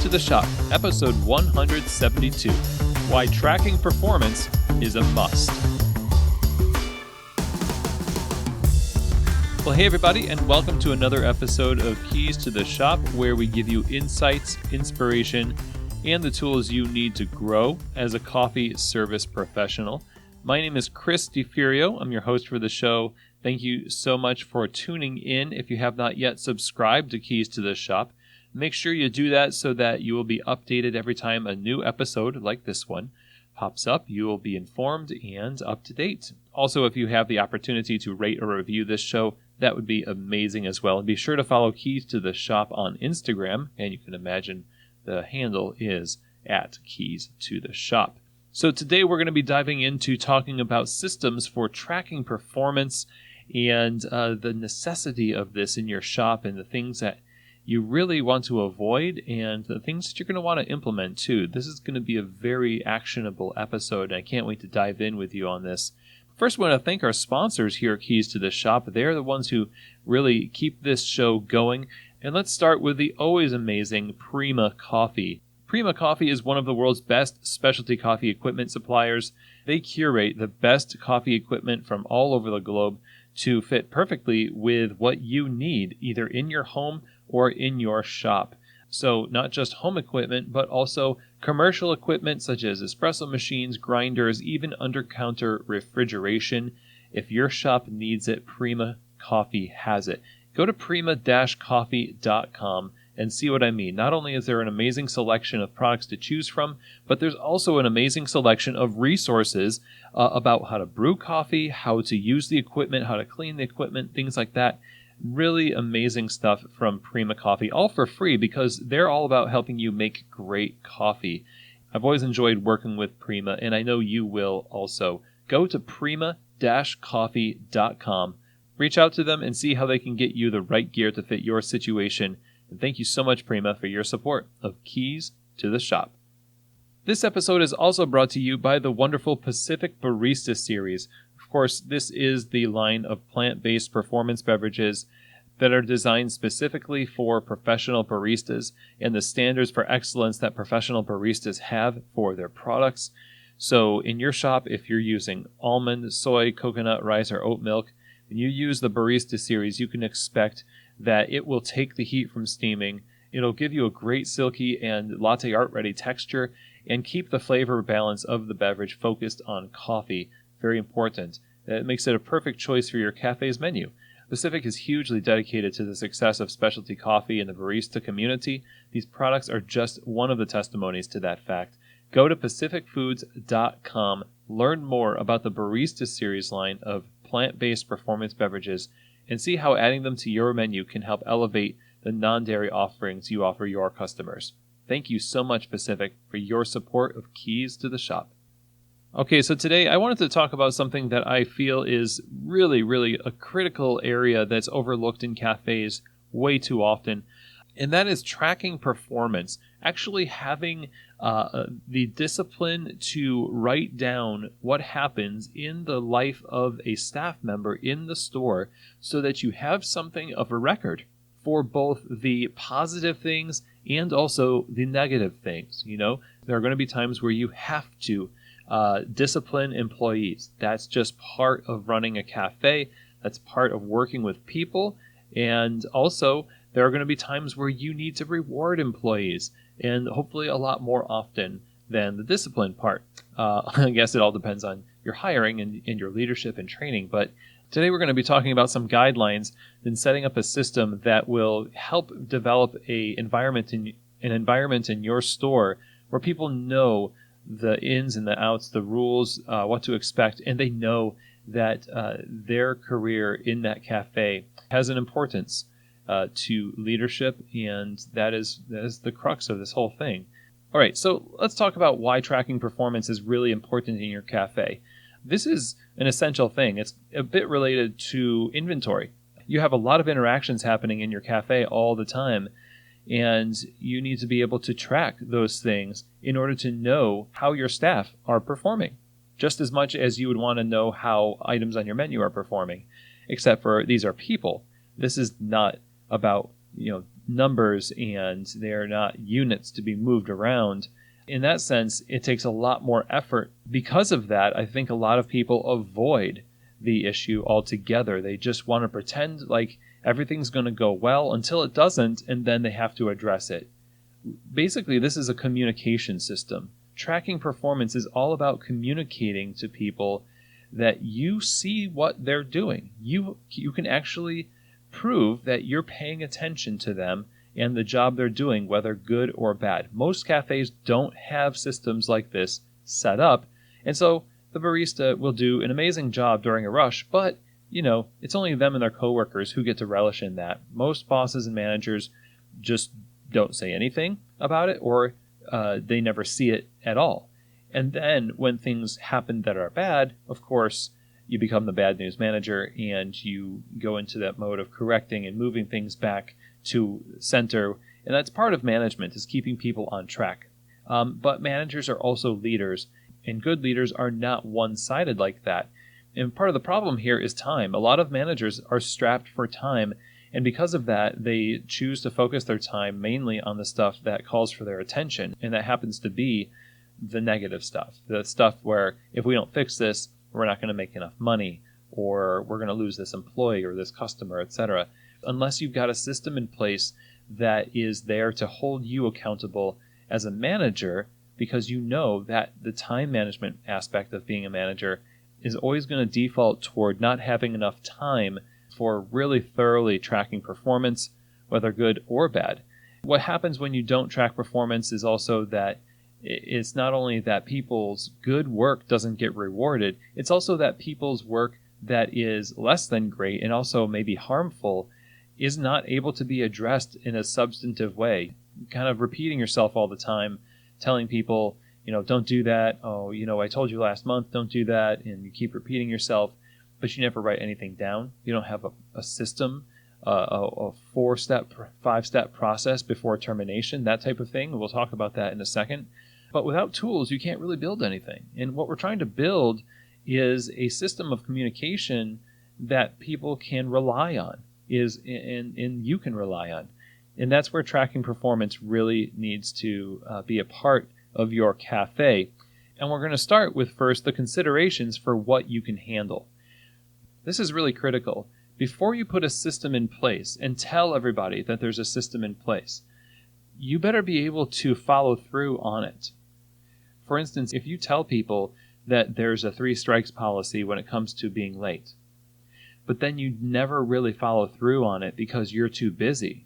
to the Shop, episode 172, Why Tracking Performance is a Must. Well, hey everybody, and welcome to another episode of Keys to the Shop, where we give you insights, inspiration, and the tools you need to grow as a coffee service professional. My name is Chris DeFurio. I'm your host for the show. Thank you so much for tuning in. If you have not yet subscribed to Keys to the Shop, make sure you do that so that you will be updated every time a new episode like this one pops up. You will be informed and up to date. Also, if you have the opportunity to rate or review this show, that would be amazing as well. And be sure to follow Keys to the Shop on Instagram, and you can imagine the handle is at Keys to the Shop. So today we're going to be diving into talking about systems for tracking performance and the necessity of this in your shop and the things that you really want to avoid and the things that you're going to want to implement too. This is going to be a very actionable episode, and I can't wait to dive in with you on this. First, I want to thank our sponsors here at Keys to the Shop. They're the ones who really keep this show going. And let's start with the always amazing Prima Coffee. Prima Coffee is one of the world's best specialty coffee equipment suppliers. They curate the best coffee equipment from all over the globe to fit perfectly with what you need, either in your home or in your shop. So not just home equipment, but also commercial equipment such as espresso machines, grinders, even under-counter refrigeration. If your shop needs it, Prima Coffee has it. Go to prima-coffee.com and see what I mean. Not only is there an amazing selection of products to choose from, but there's also an amazing selection of resources about how to brew coffee, how to use the equipment, how to clean the equipment, things like that. Really amazing stuff from Prima Coffee, all for free because they're all about helping you make great coffee. I've always enjoyed working with Prima, and I know you will also. Go to prima-coffee.com. Reach out to them and see how they can get you the right gear to fit your situation. And thank you so much, Prima, for your support of Keys to the Shop. This episode is also brought to you by the wonderful Pacific Barista series. Of course, this is the line of plant-based performance beverages that are designed specifically for professional baristas and the standards for excellence that professional baristas have for their products. So in your shop, if you're using almond, soy, coconut, rice, or oat milk, when you use the Barista series, you can expect that it will take the heat from steaming. It'll give you a great silky and latte art ready texture and keep the flavor balance of the beverage focused on coffee. Very important. It makes it a perfect choice for your cafe's menu. Pacific is hugely dedicated to the success of specialty coffee in the barista community. These products are just one of the testimonies to that fact. Go to pacificfoods.com, learn more about the Barista series line of plant-based performance beverages, and see how adding them to your menu can help elevate the non-dairy offerings you offer your customers. Thank you so much, Pacific, for your support of Keys to the Shop. Okay, so today I wanted to talk about something that I feel is really a critical area that's overlooked in cafes way too often, and that is tracking performance. Actually having the discipline to write down what happens in the life of a staff member in the store so that you have something of a record for both the positive things and also the negative things. You know, there are going to be times where you have to discipline employees. That's just part of running a cafe. That's part of working with people. And also, there are going to be times where you need to reward employees, and hopefully a lot more often than the discipline part. I guess it all depends on your hiring and your leadership and training. But today we're going to be talking about some guidelines and setting up a system that will help develop an environment in your store where people know the ins and the outs, the rules, what to expect, and they know that their career in that cafe has an importance to leadership, and that is the crux of this whole thing. All right, so let's talk about why tracking performance is really important in your cafe. This is an essential thing. It's a bit related to inventory. You have a lot of interactions happening in your cafe all the time, and you need to be able to track those things in order to know how your staff are performing, just as much as you would want to know how items on your menu are performing, except for these are people. This is not about numbers and they're not units to be moved around. In that sense, it takes a lot more effort. Because of that, I think a lot of people avoid the issue altogether. They just want to pretend like everything's going to go well until it doesn't, and then they have to address it. Basically, this is a communication system. Tracking performance is all about communicating to people that you see what they're doing. You can actually prove that you're paying attention to them and the job they're doing, whether good or bad. Most cafes don't have systems like this set up, and so the barista will do an amazing job during a rush, but it's only them and their coworkers who get to relish in that. Most bosses and managers just don't say anything about it, or they never see it at all. And then when things happen that are bad, of course, you become the bad news manager and you go into that mode of correcting and moving things back to center. And that's part of management, is keeping people on track. But managers are also leaders, and good leaders are not one-sided like that. And part of the problem here is time. A lot of managers are strapped for time, and because of that, they choose to focus their time mainly on the stuff that calls for their attention, and that happens to be the negative stuff. The stuff where if we don't fix this, we're not going to make enough money, or we're going to lose this employee or this customer, etc. Unless you've got a system in place that is there to hold you accountable as a manager, because you know that the time management aspect of being a manager is always going to default toward not having enough time for really thoroughly tracking performance, whether good or bad. What happens when you don't track performance is also that it's not only that people's good work doesn't get rewarded, it's also that people's work that is less than great and also maybe harmful is not able to be addressed in a substantive way. Kind of repeating yourself all the time, telling people, don't do that. Oh, I told you last month, don't do that. And you keep repeating yourself, but you never write anything down. You don't have a system, a 4-step, 5-step process before termination, that type of thing. We'll talk about that in a second. But without tools, you can't really build anything. And what we're trying to build is a system of communication that people can rely on, and you can rely on. And that's where tracking performance really needs to be a part of your cafe. And we're going to start with first the considerations for what you can handle. This is really critical. Before you put a system in place and tell everybody that there's a system in place, you better be able to follow through on it. For instance, if you tell people that there's a 3 strikes policy when it comes to being late, but then you never really follow through on it because you're too busy,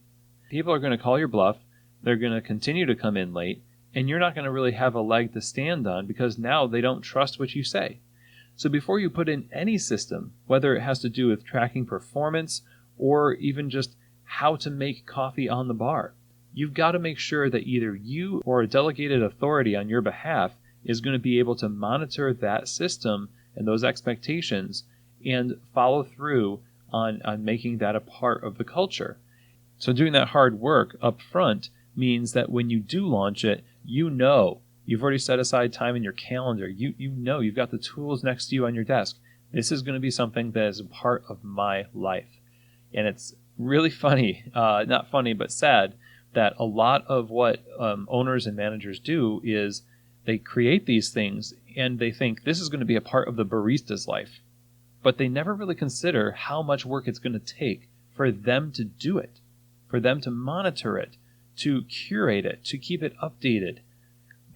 people are going to call your bluff, they're going to continue to come in late, and you're not going to really have a leg to stand on because now they don't trust what you say. So before you put in any system, whether it has to do with tracking performance or even just how to make coffee on the bar, you've got to make sure that either you or a delegated authority on your behalf is going to be able to monitor that system and those expectations and follow through on making that a part of the culture. So doing that hard work up front means that when you do launch it, you've already set aside time in your calendar. You've got the tools next to you on your desk. This is going to be something that is a part of my life. And it's really funny, not funny, but sad, that a lot of what owners and managers do is they create these things and they think this is going to be a part of the barista's life. But they never really consider how much work it's going to take for them to do it, for them to monitor it, to curate it, to keep it updated.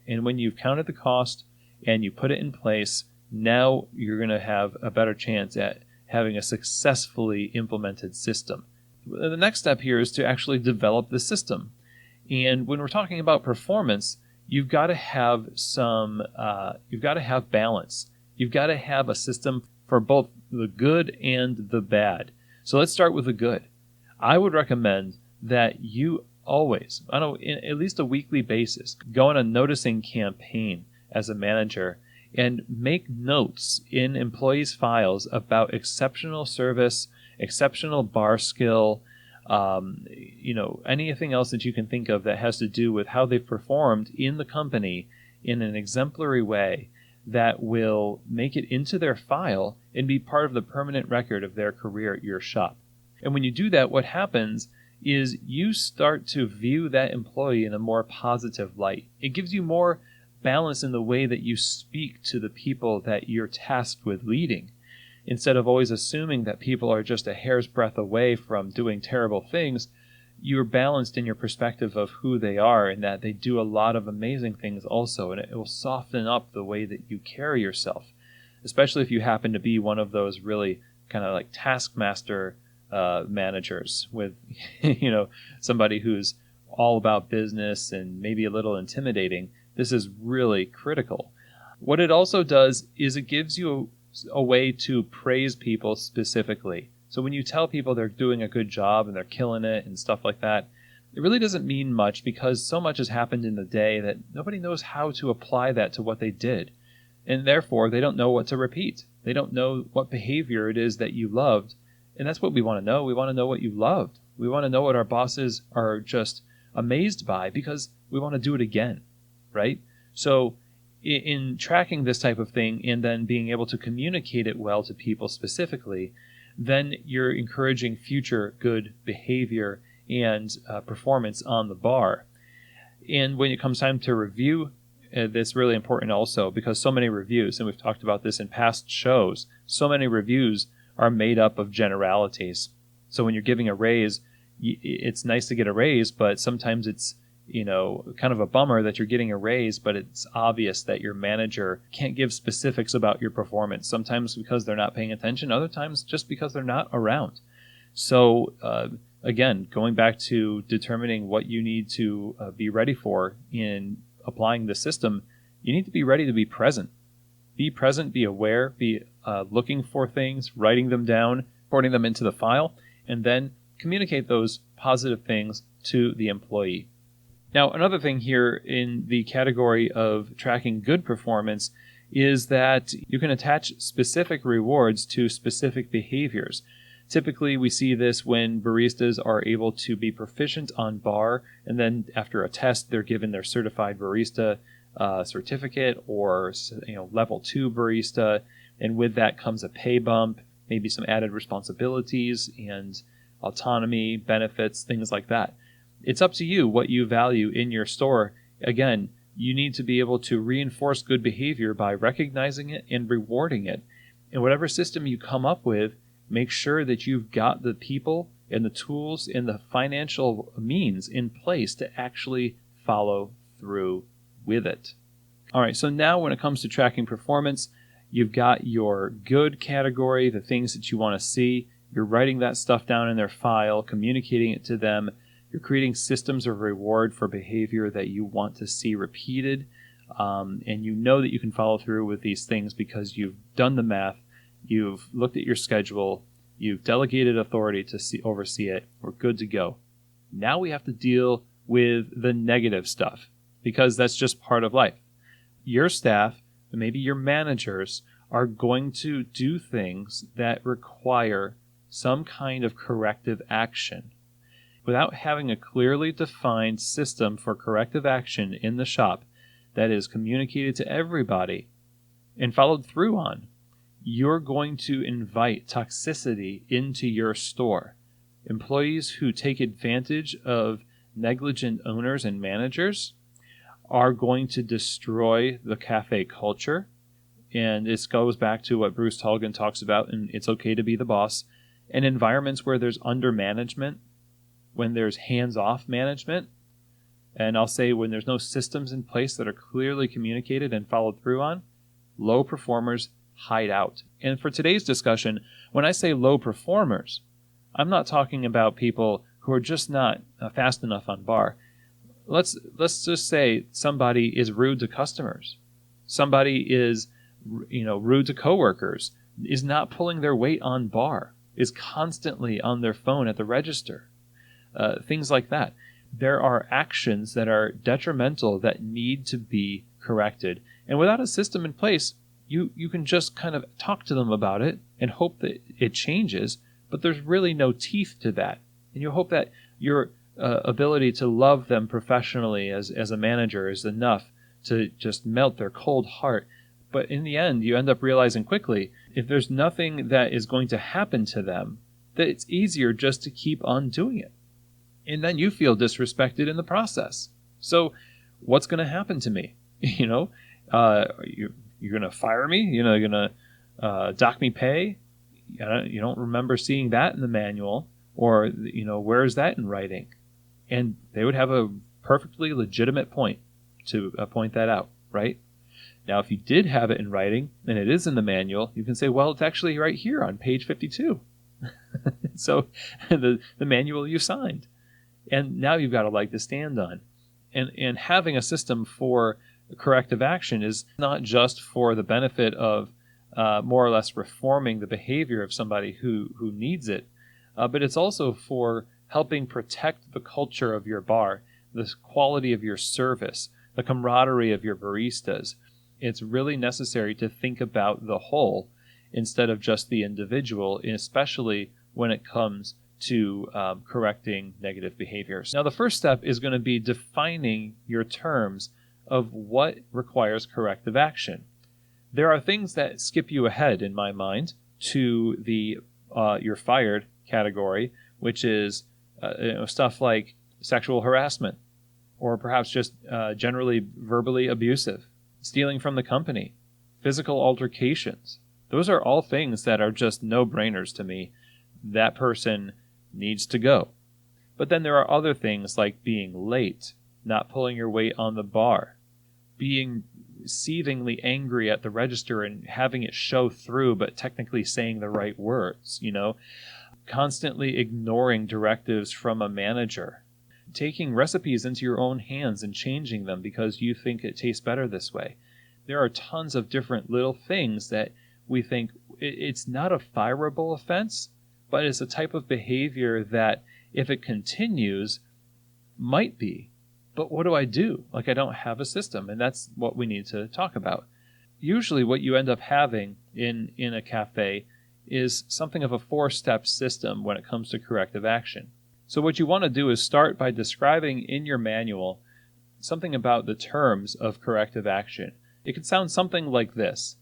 And when you've counted the cost and you put it in place, now you're going to have a better chance at having a successfully implemented system. The next step here is to actually develop the system. And when we're talking about performance, you've got to have balance. You've got to have a system for both the good and the bad. So let's start with the good. I would recommend that you always, at least a weekly basis, go on a noticing campaign as a manager and make notes in employees' files about exceptional service, exceptional bar skill, anything else that you can think of that has to do with how they've performed in the company in an exemplary way that will make it into their file and be part of the permanent record of their career at your shop. And when you do that, what happens is you start to view that employee in a more positive light. It gives you more balance in the way that you speak to the people that you're tasked with leading. Instead of always assuming that people are just a hair's breadth away from doing terrible things, you're balanced in your perspective of who they are and that they do a lot of amazing things also, and it will soften up the way that you carry yourself, especially if you happen to be one of those really kind of like taskmaster managers with somebody who's all about business and maybe a little intimidating. This is really critical. What it also does is it gives you a way to praise people specifically. So when you tell people they're doing a good job and they're killing it and stuff like that, it really doesn't mean much because so much has happened in the day that nobody knows how to apply that to what they did. And therefore, they don't know what to repeat. They don't know what behavior it is that you loved. And that's what we want to know. We want to know what you loved. We want to know what our bosses are just amazed by because we want to do it again, right? So in tracking this type of thing and then being able to communicate it well to people specifically, then you're encouraging future good behavior and performance on the bar. And when it comes time to review, that's really important also because so many reviews, and we've talked about this in past shows, so many reviews are made up of generalities. So when you're giving a raise, it's nice to get a raise, but sometimes it's kind of a bummer that you're getting a raise, but it's obvious that your manager can't give specifics about your performance, sometimes because they're not paying attention, other times just because they're not around. So again, going back to determining what you need to be ready for in applying the system, you need to be ready to be present. Be present, be aware, be looking for things, writing them down, putting them into the file, and then communicate those positive things to the employee. Now, another thing here in the category of tracking good performance is that you can attach specific rewards to specific behaviors. Typically, we see this when baristas are able to be proficient on bar, and then after a test, they're given their certified barista certificate or level 2 barista, and with that comes a pay bump, maybe some added responsibilities and autonomy, benefits, things like that. It's up to you what you value in your store. Again, you need to be able to reinforce good behavior by recognizing it and rewarding it. And whatever system you come up with, make sure that you've got the people and the tools and the financial means in place to actually follow through with it. All right, so now when it comes to tracking performance, you've got your good category, the things that you want to see. You're writing that stuff down in their file, communicating it to them. You're creating systems of reward for behavior that you want to see repeated. And you know that you can follow through with these things because you've done the math, you've looked at your schedule, you've delegated authority to oversee it. We're good to go. Now we have to deal with the negative stuff because that's just part of life. Your staff, maybe your managers, are going to do things that require some kind of corrective action. Without having a clearly defined system for corrective action in the shop that is communicated to everybody and followed through on, you're going to invite toxicity into your store. Employees who take advantage of negligent owners and managers are going to destroy the cafe culture. And this goes back to what Bruce Tulgan talks about in It's Okay to Be the Boss. And environments where there's undermanagement, when there's hands-off management, and I'll say when there's no systems in place that are clearly communicated and followed through on, low performers hide out. And for today's discussion, when I say low performers, I'm not talking about people who are just not fast enough on bar. Let's just say somebody is rude to customers. Somebody is rude to coworkers, is not pulling their weight on bar, is constantly on their phone at the register. Things like that. There are actions that are detrimental that need to be corrected. And without a system in place, you can just kind of talk to them about it and hope that it changes, but there's really no teeth to that. And you hope that your ability to love them professionally as a manager is enough to just melt their cold heart. But in the end, you end up realizing quickly, if there's nothing that is going to happen to them, that it's easier just to keep on doing it. And then you feel disrespected in the process. So what's going to happen to me? You're going to fire me? You're going to dock me pay? You don't remember seeing that in the manual, or, where is that in writing? And they would have a perfectly legitimate point to point that out, right? Now, if you did have it in writing and it is in the manual, you can say, well, it's actually right here on page 52. So the manual you signed. And now you've got a leg to stand on. And having a system for corrective action is not just for the benefit of more or less reforming the behavior of somebody who needs it, but it's also for helping protect the culture of your bar, the quality of your service, the camaraderie of your baristas. It's really necessary to think about the whole instead of just the individual, especially when it comes to correcting negative behaviors. Now, the first step is going to be defining your terms of what requires corrective action. There are things that skip you ahead, in my mind, to the you're fired category, which is stuff like sexual harassment, or perhaps just generally verbally abusive, stealing from the company, physical altercations. Those are all things that are just no-brainers to me. That person needs to go. But then there are other things like being late, not pulling your weight on the bar, being seethingly angry at the register and having it show through but technically saying the right words, constantly ignoring directives from a manager, taking recipes into your own hands and changing them because you think it tastes better this way. There are tons of different little things that we think it's not a fireable offense, but it's a type of behavior that, if it continues, might be. But what do I do? I don't have a system, and that's what we need to talk about. Usually what you end up having in a cafe is something of a 4-step system when it comes to corrective action. So what you want to do is start by describing in your manual something about the terms of corrective action. It could sound something like this: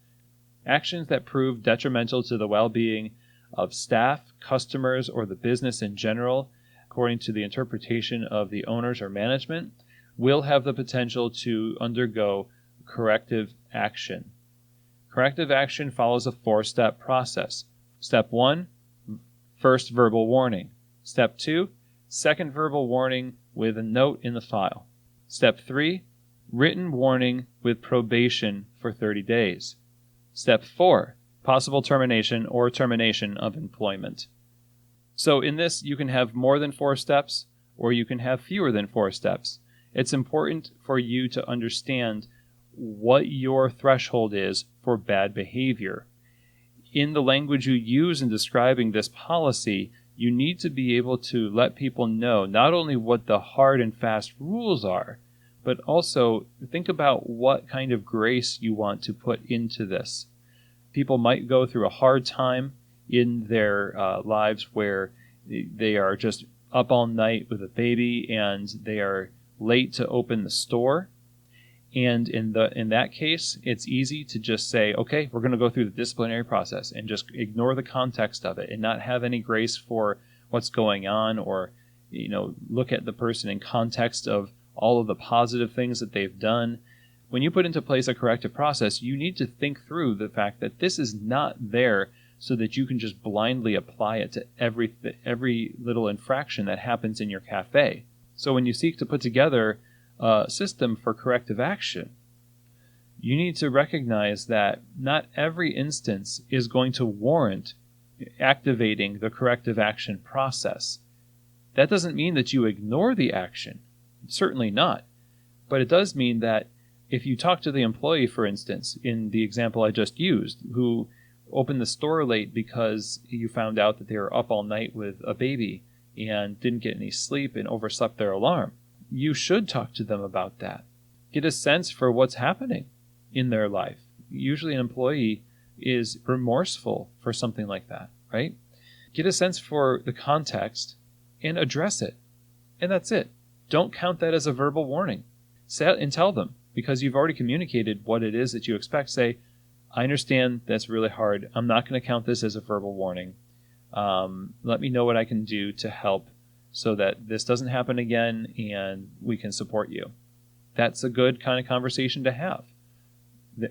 actions that prove detrimental to the well-being of staff, customers, or the business in general, according to the interpretation of the owners or management, will have the potential to undergo corrective action. Corrective action follows a 4-step process. Step 1, first verbal warning. Step 2, second verbal warning with a note in the file. Step 3, written warning with probation for 30 days. Step 4, possible termination or termination of employment. So in this, you can have more than 4 steps, or you can have fewer than 4 steps. It's important for you to understand what your threshold is for bad behavior. In the language you use in describing this policy, you need to be able to let people know not only what the hard and fast rules are, but also think about what kind of grace you want to put into this. People might go through a hard time in their lives where they are just up all night with a baby and they are late to open the store. And in that case, it's easy to just say, okay, we're going to go through the disciplinary process and just ignore the context of it and not have any grace for what's going on, or look at the person in context of all of the positive things that they've done. When you put into place a corrective process, you need to think through the fact that this is not there so that you can just blindly apply it to every little infraction that happens in your cafe. So when you seek to put together a system for corrective action, you need to recognize that not every instance is going to warrant activating the corrective action process. That doesn't mean that you ignore the action. Certainly not. But it does mean that if you talk to the employee, for instance, in the example I just used, who opened the store late because you found out that they were up all night with a baby and didn't get any sleep and overslept their alarm, you should talk to them about that. Get a sense for what's happening in their life. Usually an employee is remorseful for something like that, right? Get a sense for the context and address it. And that's it. Don't count that as a verbal warning. Set and tell them, because you've already communicated what it is that you expect. Say, I understand that's really hard. I'm not going to count this as a verbal warning. Let me know what I can do to help so that this doesn't happen again and we can support you. That's a good kind of conversation to have.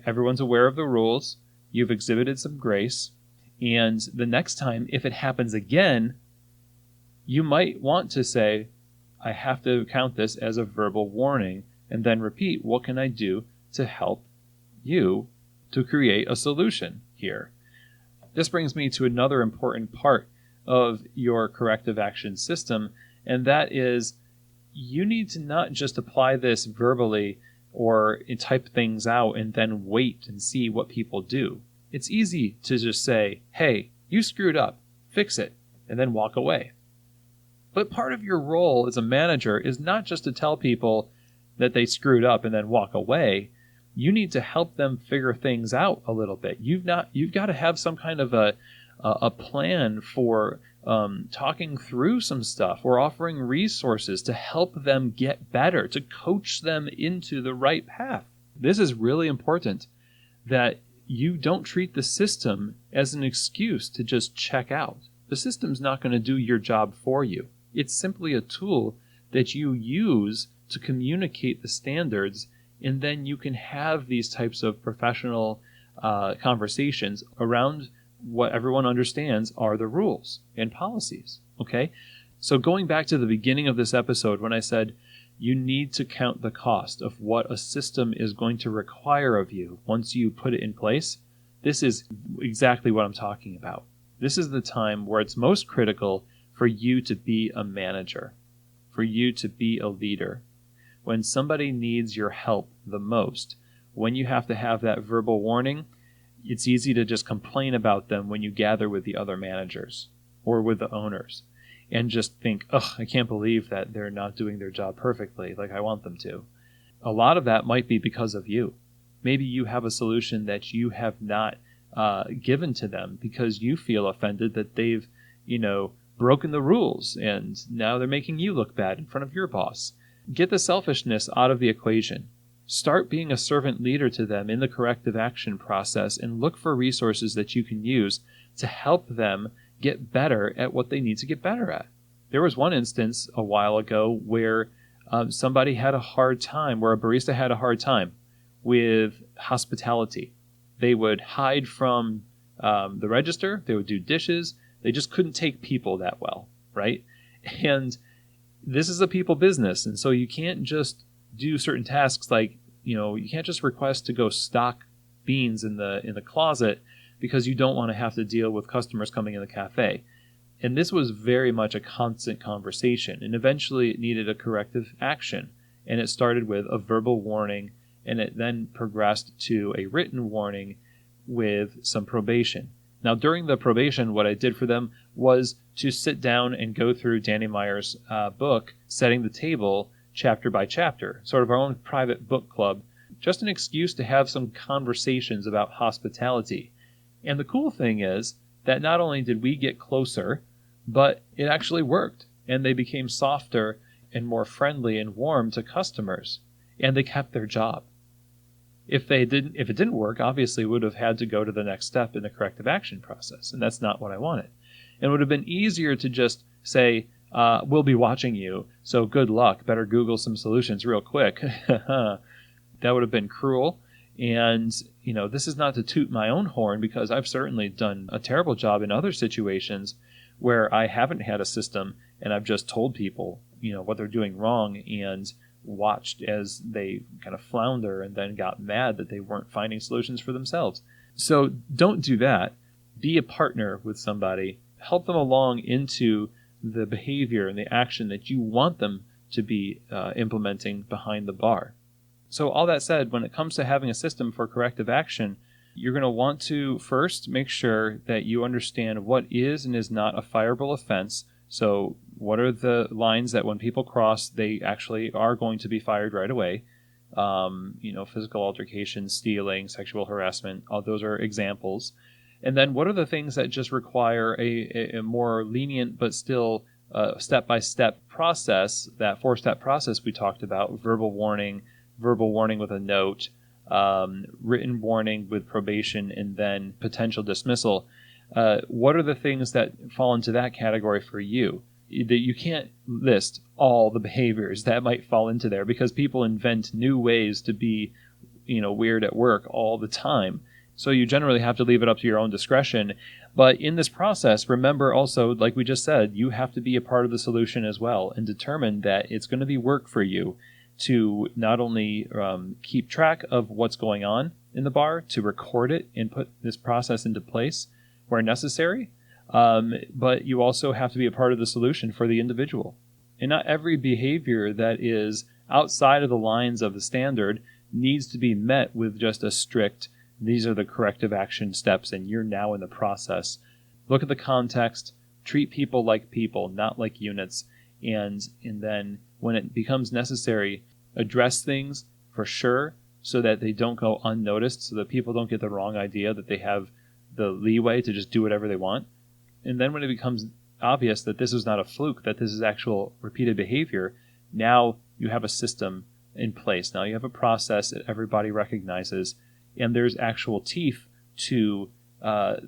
Everyone's aware of the rules. You've exhibited some grace. And the next time, if it happens again, you might want to say, I have to count this as a verbal warning, and then repeat, what can I do to help you to create a solution here? This brings me to another important part of your corrective action system, and that is you need to not just apply this verbally or type things out and then wait and see what people do. It's easy to just say, hey, you screwed up, fix it, and then walk away. But part of your role as a manager is not just to tell people that they screwed up and then walk away. You need to help them figure things out a little bit. You've got to have some kind of a plan for talking through some stuff or offering resources to help them get better, to coach them into the right path. This is really important, that you don't treat the system as an excuse to just check out. The system's not going to do your job for you. It's simply a tool that you use to communicate the standards, and then you can have these types of professional conversations around what everyone understands are the rules and policies, okay? So going back to the beginning of this episode when I said you need to count the cost of what a system is going to require of you once you put it in place, this is exactly what I'm talking about. This is the time where it's most critical for you to be a manager, for you to be a leader. When somebody needs your help the most, when you have to have that verbal warning, it's easy to just complain about them when you gather with the other managers or with the owners and just think, I can't believe that they're not doing their job perfectly like I want them to. A lot of that might be because of you. Maybe you have a solution that you have not given to them because you feel offended that they've, broken the rules and now they're making you look bad in front of your boss. Get the selfishness out of the equation. Start being a servant leader to them in the corrective action process and look for resources that you can use to help them get better at what they need to get better at. There was one instance a while ago where somebody had a hard time, where a barista had a hard time with hospitality. They would hide from the register. They would do dishes. They just couldn't take people that well, right? And this is a people business, and so you can't just do certain tasks like, you can't just request to go stock beans in the closet because you don't want to have to deal with customers coming in the cafe. And this was very much a constant conversation, and eventually it needed a corrective action. And it started with a verbal warning, and it then progressed to a written warning with some probation. Now, during the probation, what I did for them was to sit down and go through Danny Meyer's book, Setting the Table, chapter by chapter, sort of our own private book club, just an excuse to have some conversations about hospitality. And the cool thing is that not only did we get closer, but it actually worked, and they became softer and more friendly and warm to customers, and they kept their job. If it didn't work, obviously we would have had to go to the next step in the corrective action process, and that's not what I wanted. It would have been easier to just say, we'll be watching you, so good luck, better Google some solutions real quick. That would have been cruel, and this is not to toot my own horn, because I've certainly done a terrible job in other situations where I haven't had a system, and I've just told people, what they're doing wrong, and watched as they kind of flounder and then got mad that they weren't finding solutions for themselves. So don't do that. Be a partner with somebody. Help them along into the behavior and the action that you want them to be implementing behind the bar. So all that said, when it comes to having a system for corrective action, you're going to want to first make sure that you understand what is and is not a fireable offense. So what are the lines that when people cross, they actually are going to be fired right away? Physical altercation, stealing, sexual harassment, all those are examples. And then what are the things that just require a more lenient but still step-by-step process, that 4-step process we talked about, verbal warning with a note, written warning with probation, and then potential dismissal. What are the things that fall into that category for you? that you can't list all the behaviors that might fall into there, because people invent new ways to be, weird at work all the time. So you generally have to leave it up to your own discretion. But in this process, remember also, like we just said, you have to be a part of the solution as well, and determine that it's going to be work for you to not only keep track of what's going on in the bar, to record it and put this process into place where necessary, but you also have to be a part of the solution for the individual. And not every behavior that is outside of the lines of the standard needs to be met with just a strict, these are the corrective action steps and you're now in the process. Look at the context, treat people, not like units, and then when it becomes necessary, address things for sure so that they don't go unnoticed, so that people don't get the wrong idea that they have the leeway to just do whatever they want. And then when it becomes obvious that this is not a fluke, that this is actual repeated behavior, now you have a system in place. Now you have a process that everybody recognizes, and there's actual teeth to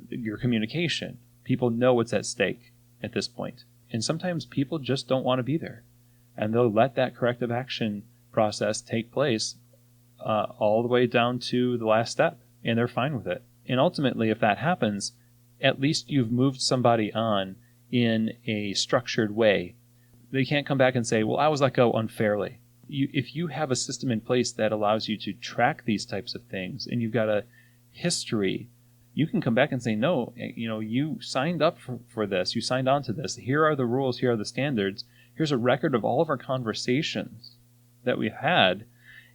your communication. People know what's at stake at this point. And sometimes people just don't want to be there. And they'll let that corrective action process take place all the way down to the last step. And they're fine with it. And ultimately, if that happens, at least you've moved somebody on in a structured way. They can't come back and say, well, I was let go unfairly. If you have a system in place that allows you to track these types of things, and you've got a history, you can come back and say, no, you signed up for this. You signed on to this. Here are the rules. Here are the standards. Here's a record of all of our conversations that we've had.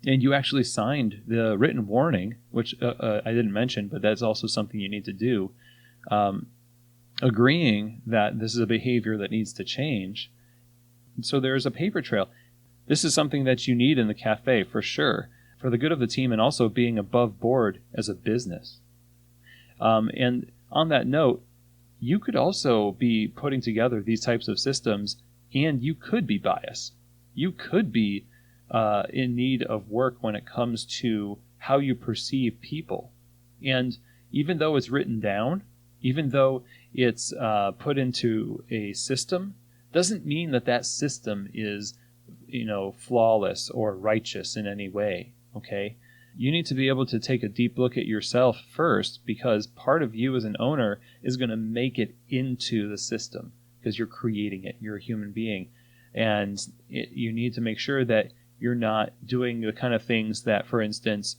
And you actually signed the written warning, which I didn't mention, but that's also something you need to do. Agreeing that this is a behavior that needs to change. So there's a paper trail. This is something that you need in the cafe for sure, for the good of the team, and also being above board as a business. And on that note, you could also be putting together these types of systems, and you could be biased. You could be in need of work when it comes to how you perceive people. And even though it's written down, even though it's put into a system, doesn't mean that system is, flawless or righteous in any way, okay? You need to be able to take a deep look at yourself first, because part of you as an owner is going to make it into the system because you're creating it. You're a human being. And you need to make sure that you're not doing the kind of things that, for instance,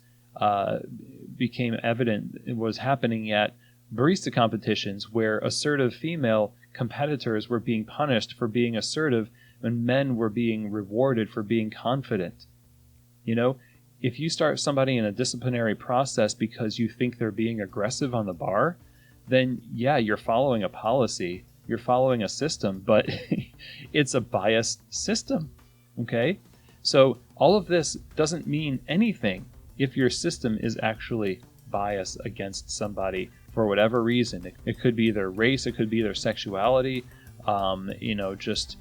became evident was happening at barista competitions, where assertive female competitors were being punished for being assertive and men were being rewarded for being confident. If you start somebody in a disciplinary process because you think they're being aggressive on the bar, then yeah, you're following a policy, you're following a system, but it's a biased system, okay? So all of this doesn't mean anything if your system is actually biased against somebody for whatever reason. It could be their race, it could be their sexuality, just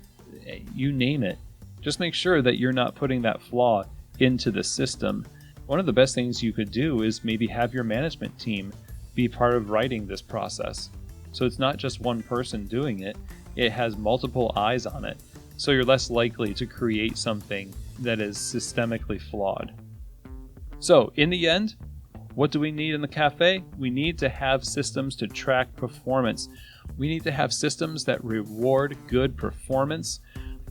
you name it. Just make sure that you're not putting that flaw into the system. One of the best things you could do is maybe have your management team be part of writing this process. So it's not just one person doing it, it has multiple eyes on it. So you're less likely to create something that is systemically flawed. So in the end, what do we need in the cafe? We need to have systems to track performance. We need to have systems that reward good performance.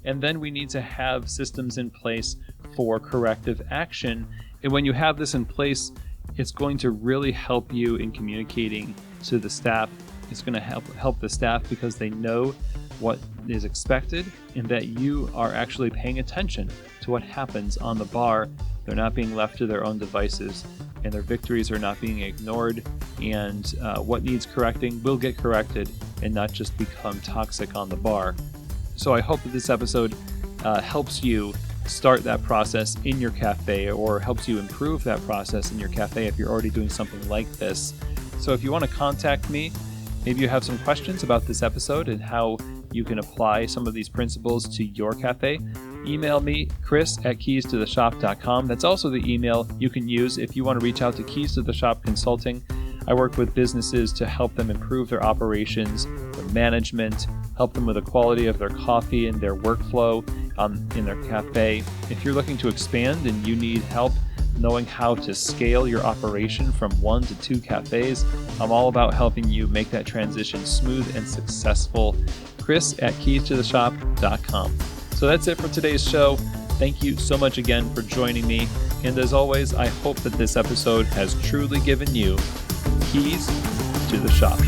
And then we need to have systems in place for corrective action. And when you have this in place, it's going to really help you in communicating to the staff. It's going to help the staff because they know what is expected and that you are actually paying attention to what happens on the bar. They're not being left to their own devices, and their victories are not being ignored, and what needs correcting will get corrected and not just become toxic on the bar. So I hope that this episode helps you start that process in your cafe, or helps you improve that process in your cafe if you're already doing something like this. So if you want to contact me, maybe you have some questions about this episode and how you can apply some of these principles to your cafe, email me, chris@keystotheshop.com. That's also the email you can use if you want to reach out to Keys to the Shop Consulting. I work with businesses to help them improve their operations, their management, help them with the quality of their coffee and their workflow in their cafe. If you're looking to expand and you need help knowing how to scale your operation from 1 to 2 cafes, I'm all about helping you make that transition smooth and successful. Chris at keystotheshop.com. So that's it for today's show. Thank you so much again for joining me. And as always, I hope that this episode has truly given you keys to the shop.